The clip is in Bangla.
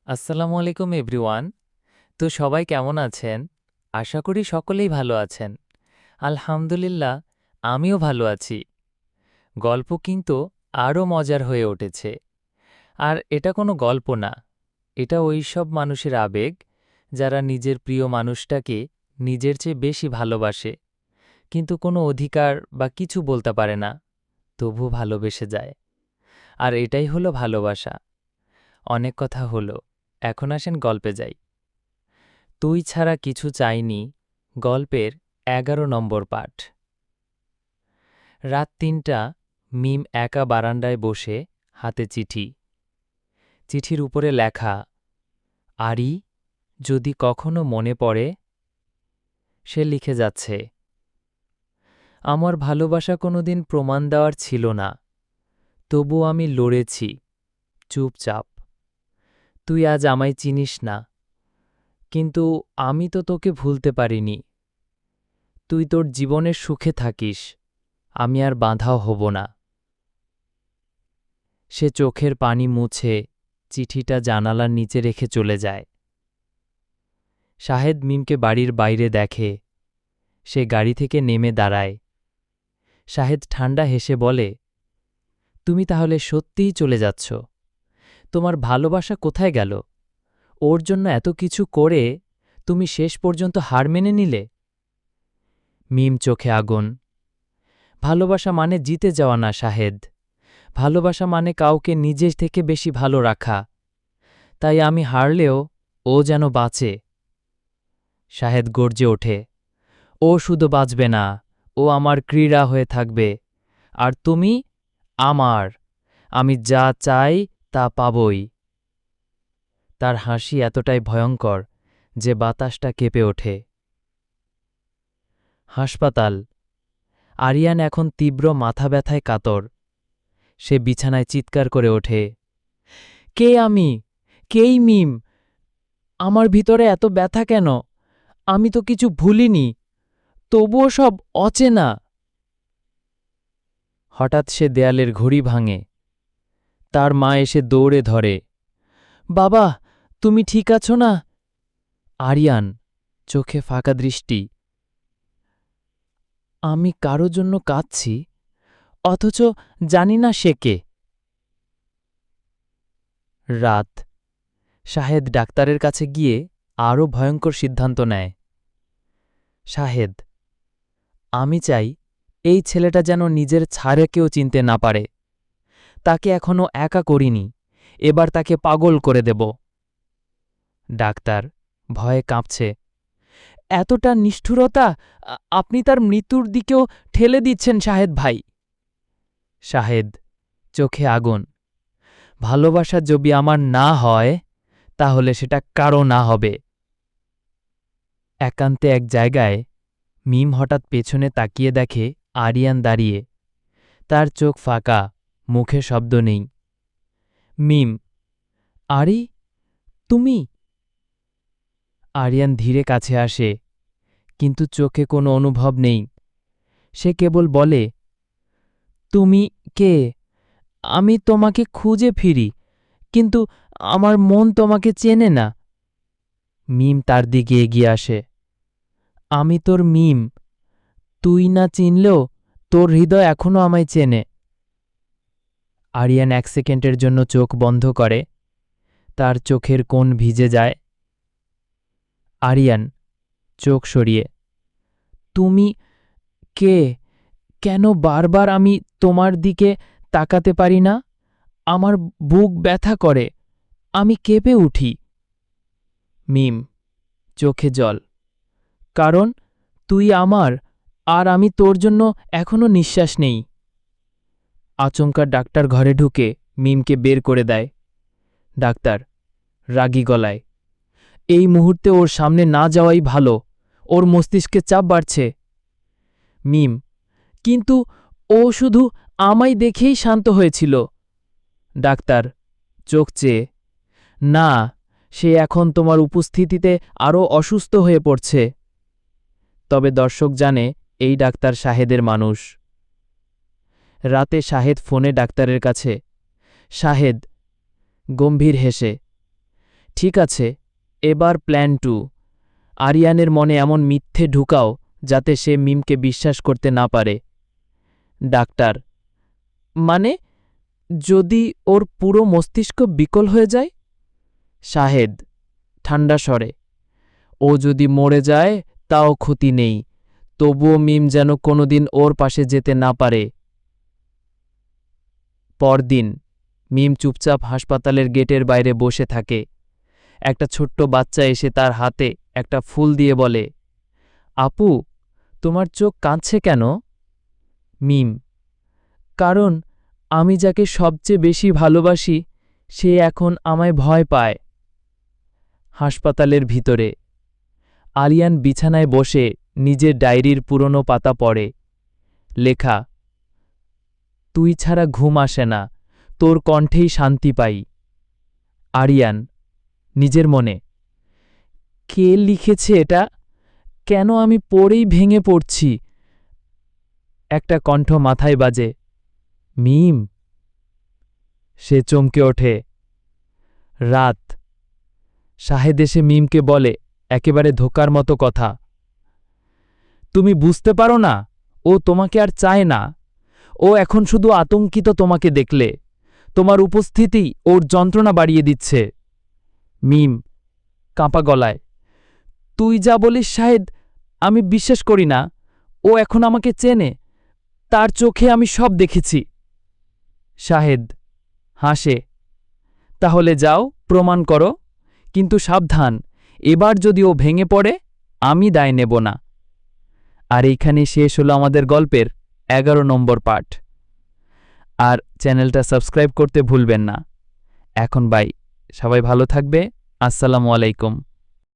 আসসালামু আলাইকুম এভরিওয়ান। তো সবাই কেমন আছেন? আশা করি সকলেই ভালো আছেন। আলহামদুলিল্লাহ, আমিও ভালো আছি। গল্প কিন্তু আরও মজার হয়ে উঠেছে। আর এটা কোনো গল্প না, এটা ওই সব মানুষের আবেগ যারা নিজের প্রিয় মানুষটাকে নিজের চেয়ে বেশি ভালোবাসে, কিন্তু কোনো অধিকার বা কিছু বলতে পারে না, তবু ভালোবেসে যায়। আর এটাই হলো ভালোবাসা। অনেক কথা হলো, এখন আসেন গল্পে যাই। তুই ছাড়া কিছু চাইনি গল্পের ১১ নম্বর পাঠ। রাত ৩টা, মিম একা বারান্দায় বসে, হাতে চিঠি। চিঠির উপরে লেখা, আরি, যদি কখনো মনে পড়ে। সে লিখে যাচ্ছে, আমার ভালোবাসা কোনোদিন প্রমাণ দেওয়ার ছিল না, তবু আমি লড়েছি চুপচাপ। তুই আজ আমায় চিনিস না, কিন্তু আমি তো তোকে ভুলতে পারিনি। তুই তোর জীবনের সুখে থাকিস, আমি আর বাঁধাও হব না। সে চোখের পানি মুছে চিঠিটা জানালার নিচে রেখে চলে যায়। শাহেদ মিমকে বাড়ির বাইরে দেখে। সে গাড়ি থেকে নেমে দাঁড়ায়। শাহেদ ঠান্ডা হেসে বলে, তুমি তাহলে সত্যিই চলে যাচ্ছ? তোমার ভালোবাসা কোথায় গেল? ওর জন্য এত কিছু করে তুমি শেষ পর্যন্ত হার মেনে নিলে? মিম চোখে আগুন। ভালোবাসা মানে জিতে যাওয়া না শাহেদ, ভালোবাসা মানে কাউকে নিজের থেকে বেশি ভালো রাখা। তাই আমি হারলেও ও যেন বাঁচে। শাহেদ গর্জে ওঠে, ও শুধু বাঁচবে না, ও আমার ক্রীড়া হয়ে থাকবে। আর তুমি আমার, আমি যা চাই তা পাবই। তার হাসি এতটাই ভয়ঙ্কর যে বাতাসটা কেঁপে ওঠে। হাসপাতাল। আরিয়ান এখন তীব্র মাথা ব্যথায় কাতর। সে বিছানায় চিৎকার করে ওঠে, কে আমি? কেই মিম? আমার ভিতরে এত ব্যথা কেন? আমি তো কিছু ভুলিনি, তবুও সব অচেনা। হঠাৎ সে দেয়ালের ঘড়ি ভাঙে। তার মা এসে দৌড়ে ধরে, বাবা, তুমি ঠিক আছো না? আরিয়ান, চোখে ফাঁকা দৃষ্টি। আমি কারো জন্য কাঁদছি, অথচ জানি না সে কে। রাত। শাহেদ ডাক্তারের কাছে গিয়ে আরও ভয়ঙ্কর সিদ্ধান্ত নেয়। শাহেদ, আমি চাই এই ছেলেটা যেন নিজের ছাড়েকেও চিনতে না পারে। তাকে এখনো একা করিনি, এবার তাকে পাগল করে দেব। ডাক্তার ভয়ে কাঁপছে, এতটা নিষ্ঠুরতা! আপনি তার মৃত্যুর দিকেও ঠেলে দিচ্ছেন শাহেদ ভাই। শাহেদ, চোখে আগুন। ভালোবাসা যদি আমার না হয়, তাহলে সেটা কারো না হবে। একান্তে এক জায়গায় মিম হঠাৎ পেছনে তাকিয়ে দেখে আরিয়ান দাঁড়িয়ে। তার চোখ ফাঁকা, মুখে শব্দ নেই। মিম, আরি, তুমি? আরিয়ান ধীরে কাছে আসে, কিন্তু চোখে কোনো অনুভব নেই। সে কেবল বলে, তুমি কে? আমি তোমাকে খুঁজে ফিরি, কিন্তু আমার মন তোমাকে চেনে না। মিম তার দিকে এগিয়ে আসে, আমি তোর মিম, তুই না চিনলেও তোর হৃদয় এখনো আমায় চেনে। আরিয়ান ১ সেকেন্ডের জন্য চোখ বন্ধ করে। তার চোখের কোণ ভিজে যায়। আরিয়ান, চোখ সরিয়ে, তুমি কে? কেন বারবার আমি তোমার দিকে তাকাতে পারি না? আমার বুক ব্যথা করে, আমি কেঁপে উঠি। মিম, চোখে জল, কারণ তুই আমার, আর আমি তোর জন্য এখনো নিঃশ্বাস নেই। আচমকা ডাক্তার ঘরে ঢুকে মিমকে বের করে দেয়। ডাক্তার রাগী গলায়, এই মুহূর্তে ওর সামনে না যাওয়াই ভালো, ওর মস্তিষ্কে চাপ বাড়ছে। মিম, কিন্তু ও শুধু আমায় দেখেই শান্ত হয়েছিল। ডাক্তার চোখ চেয়ে, না, সে এখন তোমার উপস্থিতিতে আরও অসুস্থ হয়ে পড়ছে। তবে দর্শক জানে এই ডাক্তার শাহেদের মানুষ। রাতে শাহেদ ফোনে ডাক্তারের কাছে। শাহেদ গম্ভীর হেসে, ঠিক আছে, এবার প্ল্যান 2। আরিয়ানের মনে এমন মিথ্যে ঢুকাও যাতে সে মিমকে বিশ্বাস করতে না পারে। ডাক্তার, মানে যদি ওর পুরো মস্তিষ্ক বিকল হয়ে যায়? শাহেদ ঠান্ডা স্বরে, ও যদি মরে যায় তাও ক্ষতি নেই, তবুও মিম যেন কোনোদিন ওর পাশে যেতে না পারে। পরদিন মিম চুপচাপ হাসপাতালের গেটের বাইরে বসে থাকে। একটা ছোট্ট বাচ্চা এসে তার হাতে একটা ফুল দিয়ে বলে, আপু, তোমার চোখ কাঁদছে কেন? মিম, কারণ আমি যাকে সবচেয়ে বেশি ভালোবাসি সে এখন আমায় ভয় পায়। হাসপাতালের ভিতরে আরিয়ান বিছানায় বসে নিজের ডায়েরির পুরনো পাতা পড়ে। লেখা, তুই ছাড়া ঘুম আসে না, তোর কণ্ঠেই শান্তি পাই। আরিয়ান নিজের মনে, কে লিখেছে এটা? কেন আমি পড়েই ভেঙে পড়ছি? একটা কণ্ঠ মাথায় বাজে, মিম। সে চমকে ওঠে। রাত। শাহেদ এসে মিমকে বলে একেবারে ধোকার মতো কথা, তুমি বুঝতে পারো না, ও তোমাকে আর চায় না। ও এখন শুধু আতঙ্কিত তোমাকে দেখলে। তোমার উপস্থিতি ওর যন্ত্রণা বাড়িয়ে দিচ্ছে। মিম কাঁপা গলায়, তুই যা বলিস শাহেদ, আমি বিশ্বাস করি না। ও এখন আমাকে চেনে, তার চোখে আমি সব দেখেছি। শাহেদ হাসে, তাহলে যাও প্রমাণ করো, কিন্তু সাবধান, এবার যদি ও ভেঙে পড়ে আমি দায় নেব না। আর এইখানে শেষ হলো আমাদের গল্পের 11 নম্বর পার্ট। আর চ্যানেলটা সাবস্ক্রাইব করতে ভুলবেন না। এখন বাই, সবাই ভালো থাকবে। আসসালামু আলাইকুম।